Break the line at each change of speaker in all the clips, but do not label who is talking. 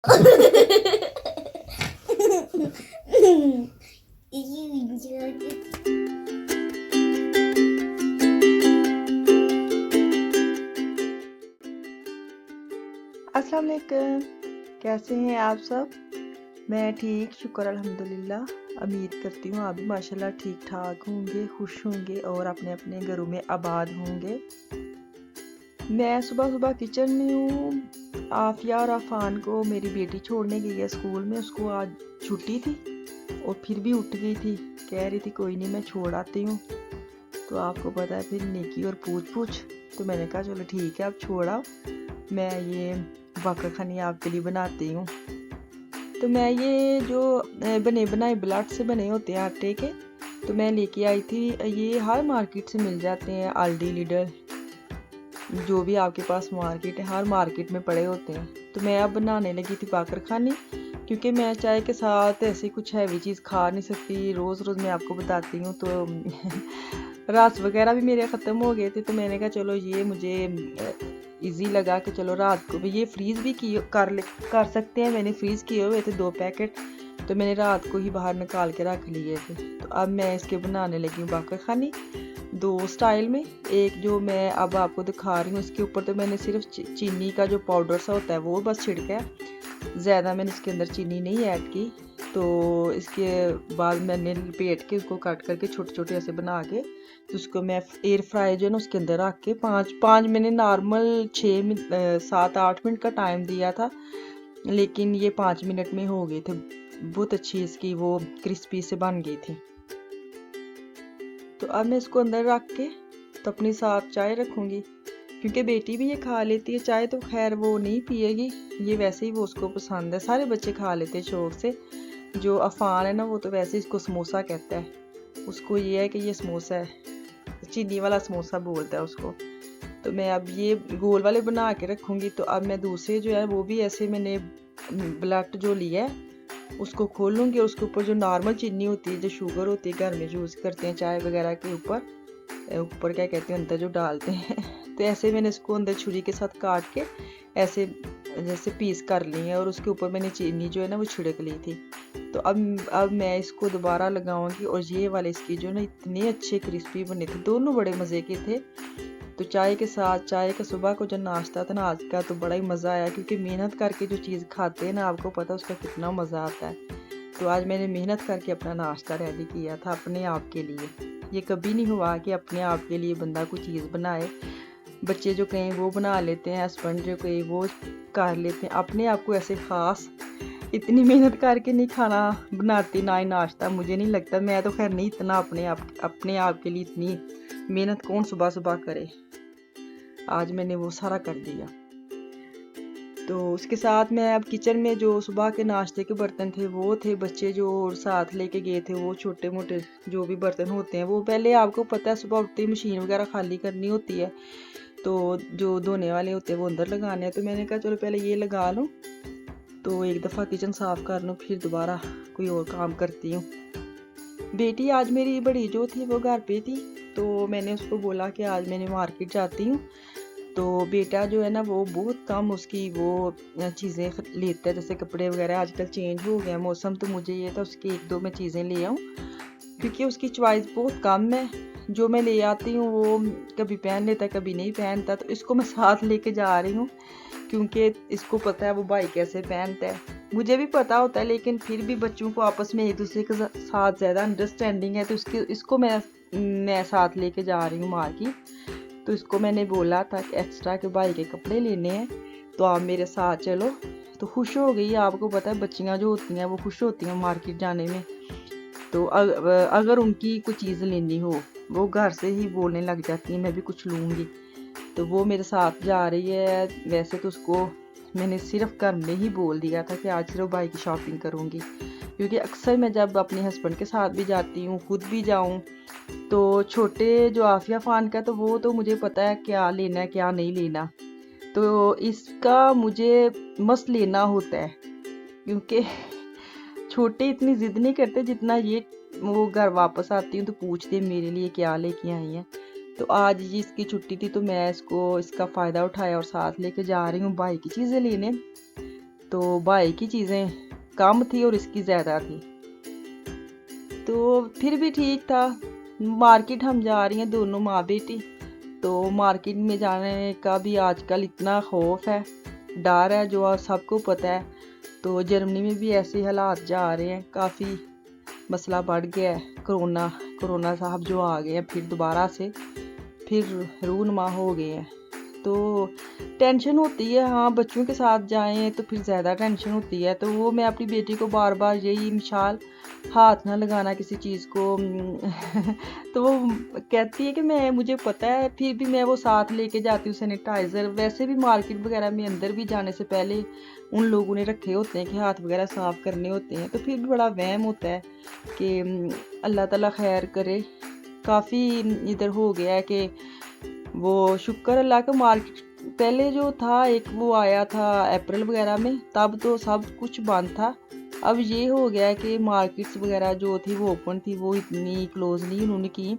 अस्सलाम वालेकुम, कैसे हैं आप सब। मैं ठीक, शुक्र अल्हम्दुलिल्लाह। उम्मीद करती हूँ आप भी माशाल्लाह ठीक ठाक होंगे, खुश होंगे और अपने अपने घरों में आबाद होंगे। मैं सुबह सुबह किचन में हूँ। आफिया और अफान को मेरी बेटी छोड़ने गई है स्कूल में, उसको आज छुट्टी थी और फिर भी उठ गई थी, कह रही थी कोई नहीं मैं छोड़ आती हूँ। तो आपको पता है फिर नेकी और पूछ पूछ, तो मैंने कहा चलो ठीक है आप छोड़ आओ, मैं ये बाका खानी आपके लिए बनाती हूँ। तो मैं ये जो बने बनाए ब्लड से बने होते हैं आटे के, तो मैं लेके आई थी। ये हर मार्केट से मिल जाते हैं, आल्डी, लिडल, जो भी आपके पास मार्केट है, हर मार्केट में पड़े होते हैं। तो मैं अब बनाने लगी थी बाकर खानी, क्योंकि मैं चाय के साथ ऐसी कुछ हैवी चीज़ खा नहीं सकती, रोज़ रोज़ मैं आपको बताती हूँ। तो रात वगैरह भी मेरे ख़त्म हो गए थे, तो मैंने कहा चलो ये मुझे इजी लगा कि चलो रात को भी ये फ्रीज़ भी कर सकते हैं। मैंने फ्रीज़ किए हुए थे 2 पैकेट, तो मैंने रात को ही बाहर निकाल के रख लिए थे। तो अब मैं इसके बनाने लगी हूँ बाकर खानी 2 स्टाइल में। एक जो मैं अब आपको दिखा रही हूँ, इसके ऊपर तो मैंने सिर्फ चीनी का जो पाउडर सा होता है वो बस छिड़का है, ज़्यादा मैंने इसके अंदर चीनी नहीं ऐड की। तो इसके बाद मैंने लपेट के उसको कट करके छोटे छोटे ऐसे बना के, तो उसको मैं एयर फ्राई जो है ना उसके अंदर रख के 5 मैंने नॉर्मल 7-8 मिनट का टाइम दिया था, लेकिन ये 5 मिनट में हो गए थे। बहुत अच्छी इसकी वो क्रिस्पी से बन गई थी। तो अब मैं इसको अंदर रख के तो अपनी साथ चाय रखूँगी, क्योंकि बेटी भी ये खा लेती है। चाय तो खैर वो नहीं पिएगी, ये वैसे ही वो उसको पसंद है, सारे बच्चे खा लेते हैं शौक से। जो अफान है ना वो तो वैसे इसको समोसा कहता है, उसको ये है कि ये समोसा है, चीनी वाला समोसा बोलता है उसको। तो मैं अब ये गोल वाले बना के रखूँगी। तो अब मैं दूसरे जो है वो भी ऐसे मैंने ब्लड जो लिया है उसको खोलूँगी और उसके ऊपर जो नॉर्मल चीनी होती है, जो शुगर होती है घर में यूज़ करते हैं चाय वगैरह के ऊपर क्या कहते हैं अंदर जो डालते हैं तो ऐसे मैंने इसको अंदर छुरी के साथ काट के ऐसे जैसे पीस कर ली है और उसके ऊपर मैंने चीनी जो है ना वो छिड़क ली थी। तो अब मैं इसको दोबारा लगाऊंगी और ये वाले इसकी जो ना इतने अच्छे क्रिस्पी बने थे, दोनों बड़े मज़े के थे। तो चाय के साथ, चाय का सुबह को जो नाश्ता था ना आज का, तो बड़ा ही मज़ा आया, क्योंकि मेहनत करके जो चीज़ खाते हैं ना आपको पता है उसका कितना मज़ा आता है। तो आज मैंने मेहनत करके अपना नाश्ता रेडी किया था अपने आप के लिए। ये कभी नहीं हुआ कि अपने आप के लिए बंदा कोई चीज़ बनाए। बच्चे जो कहीं वो बना लेते हैं, हस्बैंड जो कहीं वो कर लेते हैं, अपने आप को ऐसे ख़ास इतनी मेहनत करके नहीं खाना बनाती ना ही नाश्ता। मुझे नहीं लगता, मैं तो खैर नहीं इतना अपने आप के लिए इतनी मेहनत कौन सुबह सुबह करे। आज मैंने वो सारा कर दिया। तो उसके साथ मैं अब किचन में जो सुबह के नाश्ते के बर्तन थे वो थे, बच्चे जो साथ लेके गए थे वो छोटे मोटे जो भी बर्तन होते हैं वो पहले आपको पता है सुबह उठते ही मशीन वगैरह खाली करनी होती है, तो जो धोने वाले होते हैं वो अंदर लगाने हैं। तो मैंने कहा चलो पहले ये लगा लूँ, तो एक दफ़ा किचन साफ़ कर लूँ, फिर दोबारा कोई और काम करती हूँ। बेटी आज मेरी बड़ी जो थी वो घर पे थी, तो मैंने उसको बोला कि आज मैंने मार्केट जाती हूँ। तो बेटा जो है ना वो बहुत कम उसकी वो चीज़ें लेता है, जैसे कपड़े वगैरह आजकल चेंज हो गया मौसम, तो मुझे ये था उसकी 1-2 मैं चीज़ें ले आऊँ, क्योंकि उसकी चॉइस बहुत कम है। जो मैं ले आती हूँ वो कभी पहन लेता है कभी नहीं पहनता, तो इसको मैं साथ लेके जा रही हूँ, क्योंकि इसको पता है वो भाई कैसे पहनता है। मुझे भी पता होता है, लेकिन फिर भी बच्चों को आपस में एक दूसरे के साथ ज़्यादा अंडरस्टैंडिंग है, तो इसको मैं साथ लेके जा रही हूँ मार्केट। तो इसको मैंने बोला था कि एक्स्ट्रा के भाई के कपड़े लेने हैं, तो आप मेरे साथ चलो। तो खुश हो गई। आपको पता है बच्चियाँ जो होती हैं वो खुश होती हैं मार्केट जाने में। तो अगर उनकी कुछ चीज़ लेनी हो वो घर से ही बोलने लग जाती हैं मैं भी कुछ लूँगी। तो वो मेरे साथ जा रही है। वैसे तो उसको मैंने सिर्फ घर में ही बोल दिया था कि आज सिर्फ भाई की शॉपिंग करूँगी, क्योंकि अक्सर मैं जब अपने हस्बैंड के साथ भी जाती हूँ, खुद भी जाऊँ, तो छोटे जो आफिया फ़ान का तो वो तो मुझे पता है क्या लेना है क्या नहीं लेना, तो इसका मुझे मस्त लेना होता है, क्योंकि छोटे इतनी ज़िद नहीं करते जितना ये। वो घर वापस आती हूँ तो पूछते मेरे लिए क्या लेके आई हैं। तो आज ये इसकी छुट्टी थी, तो मैं इसका फ़ायदा उठाया और साथ लेके जा रही हूँ भाई की चीज़ें लेने। तो भाई की चीज़ें कम थी और इसकी ज़्यादा थी, तो फिर भी ठीक था। मार्केट हम जा रही हैं दोनों माँ बेटी, तो मार्केट में जाने का भी आजकल इतना खौफ है, डर है, जो सबको पता है। तो जर्मनी में भी ऐसे हालात जा रहे हैं, काफ़ी मसला बढ़ गया है। कोरोना साहब जो आ गए हैं फिर दोबारा से, फिर रूनमा हो गए हैं, तो टेंशन होती है। हाँ, बच्चों के साथ जाएं तो फिर ज़्यादा टेंशन होती है। तो वो मैं अपनी बेटी को बार बार यही मिसाल, हाथ ना लगाना किसी चीज़ को तो वो कहती है कि मुझे पता है, फिर भी मैं वो साथ लेके जाती हूँ सैनिटाइज़र। वैसे भी मार्केट वगैरह में अंदर भी जाने से पहले उन लोगों ने रखे होते हैं कि हाथ वगैरह साफ़ करने होते हैं, तो फिर भी बड़ा वहम होता है कि अल्लाह ताला खैर करे। काफ़ी इधर हो गया है कि वो शुक्र अल्लाह का, मार्केट पहले जो था एक वो आया था अप्रैल वगैरह में, तब तो सब कुछ बंद था। अब ये हो गया है कि मार्केट्स वगैरह जो थी वो ओपन थी, वो इतनी क्लोज नहीं उन्होंने की।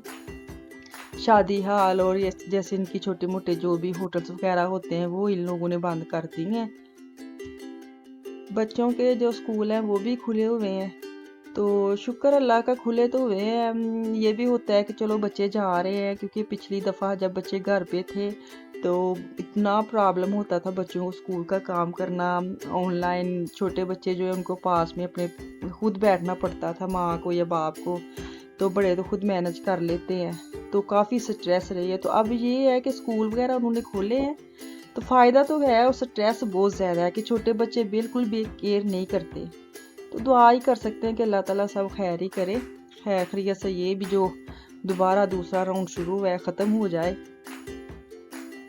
शादी हाल और जैसे इनकी छोटे मोटे जो भी होटल्स वगैरह होते हैं वो इन लोगों ने बंद कर दी हैं। बच्चों के जो स्कूल हैं वो भी खुले हुए हैं, तो शुक्र अल्लाह का खुले तो हुए हैं। ये भी होता है कि चलो बच्चे जा रहे हैं, क्योंकि पिछली दफ़ा जब बच्चे घर पे थे तो इतना प्रॉब्लम होता था बच्चों को स्कूल का काम करना ऑनलाइन। छोटे बच्चे जो है उनको पास में अपने खुद बैठना पड़ता था, माँ को या बाप को, तो बड़े तो खुद मैनेज कर लेते हैं, तो काफ़ी स्ट्रेस रही है। तो अब ये है कि स्कूल वगैरह उन्होंने खोले हैं, तो फ़ायदा तो है और स्ट्रेस बहुत ज़्यादा है कि छोटे बच्चे बिल्कुल भी केयर नहीं करते। तो दुआ ही कर सकते हैं कि अल्लाह ताला सब खैर ही करे, खैर खैरियत से ये भी जो दोबारा दूसरा राउंड शुरू हुआ है ख़त्म हो जाए।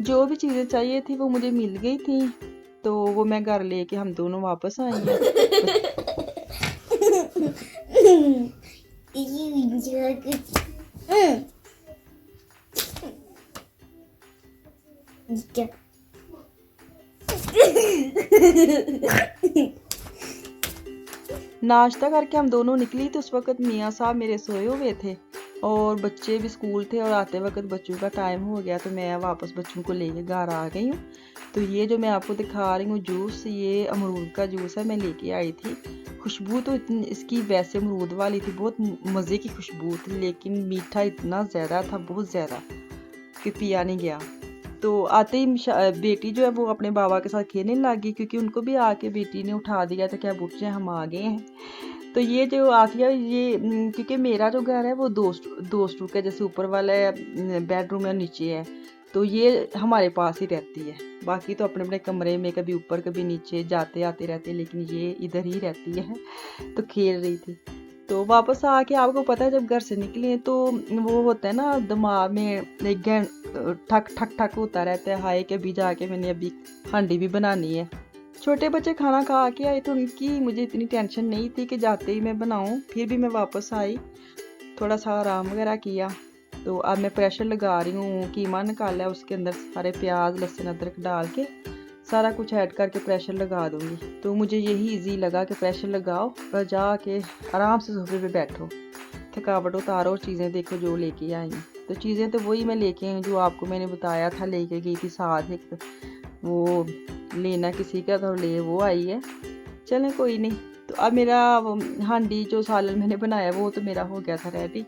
जो भी चीज़ें चाहिए थी वो मुझे मिल गई थी, तो वो मैं घर लेके हम दोनों वापस आई हैं। नाश्ता करके हम दोनों निकली तो उस वक्त मियाँ साहब मेरे सोए हुए थे और बच्चे भी स्कूल थे, और आते वक्त बच्चों का टाइम हो गया, तो मैं वापस बच्चों को लेके घर आ गई हूँ। तो ये जो मैं आपको दिखा रही हूँ जूस, ये अमरूद का जूस है, मैं लेके आई थी। खुशबू तो इतनी इसकी वैसे अमरूद वाली थी, बहुत मज़े की खुशबू थी, लेकिन मीठा इतना ज़्यादा था, बहुत ज़्यादा, कि पिया नहीं गया। तो आते ही बेटी जो है वो अपने बाबा के साथ खेलने लग गई, क्योंकि उनको भी आके बेटी ने उठा दिया था, क्या बुट हम आ गए हैं। तो ये जो आतिया, ये क्योंकि मेरा जो घर है वो दो स्टूक है, जैसे ऊपर वाला बेडरूम है, नीचे है, तो ये हमारे पास ही रहती है। बाकी तो अपने अपने कमरे में कभी ऊपर कभी नीचे जाते आते रहते, लेकिन ये इधर ही रहती है। तो खेल रही थी, तो वापस आके आपको पता है जब घर से निकले तो वो होता है ना दिमाग में एक ठक ठक ठक होता रहता है, हाय कि अभी जाके मैंने अभी हांडी भी बनानी है। छोटे बच्चे खाना खा के आए तो उनकी मुझे इतनी टेंशन नहीं थी कि जाते ही मैं बनाऊं, फिर भी मैं वापस आई, थोड़ा सा आराम वगैरह किया। तो अब मैं प्रेशर लगा रही हूँ, कीमा निकाला है, उसके अंदर सारे प्याज लहसुन अदरक डाल के सारा कुछ ऐड करके प्रेशर लगा दूँगी। तो मुझे यही इजी लगा कि प्रेशर लगाओ और जाके आराम से सोफे पे बैठो, थकावट उतारो और चीज़ें देखो जो लेके आई हैं। तो चीज़ें तो वही मैं लेके आई जो आपको मैंने बताया था, लेके गई थी साथ, एक वो लेना किसी का था, ले वो आई है। चलें कोई नहीं। तो अब मेरा हांडी जो सालन मैंने बनाया वो तो मेरा हो गया था रेडी,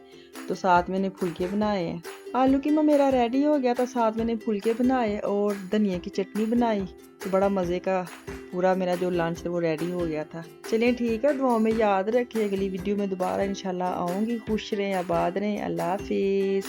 तो साथ मैंने फुलके बनाए हैं। आलू कीमा मेरा रेडी हो गया था, साथ मैंने फुलके बनाए और धनिया की चटनी बनाई, तो बड़ा मज़े का पूरा मेरा जो लंच है वो रेडी हो गया था। चलिए ठीक है, दुआओं में याद रखिए, अगली वीडियो में दोबारा इंशाल्लाह आऊँगी। खुश रहें, आबाद रहें, अल्लाह हाफिज़।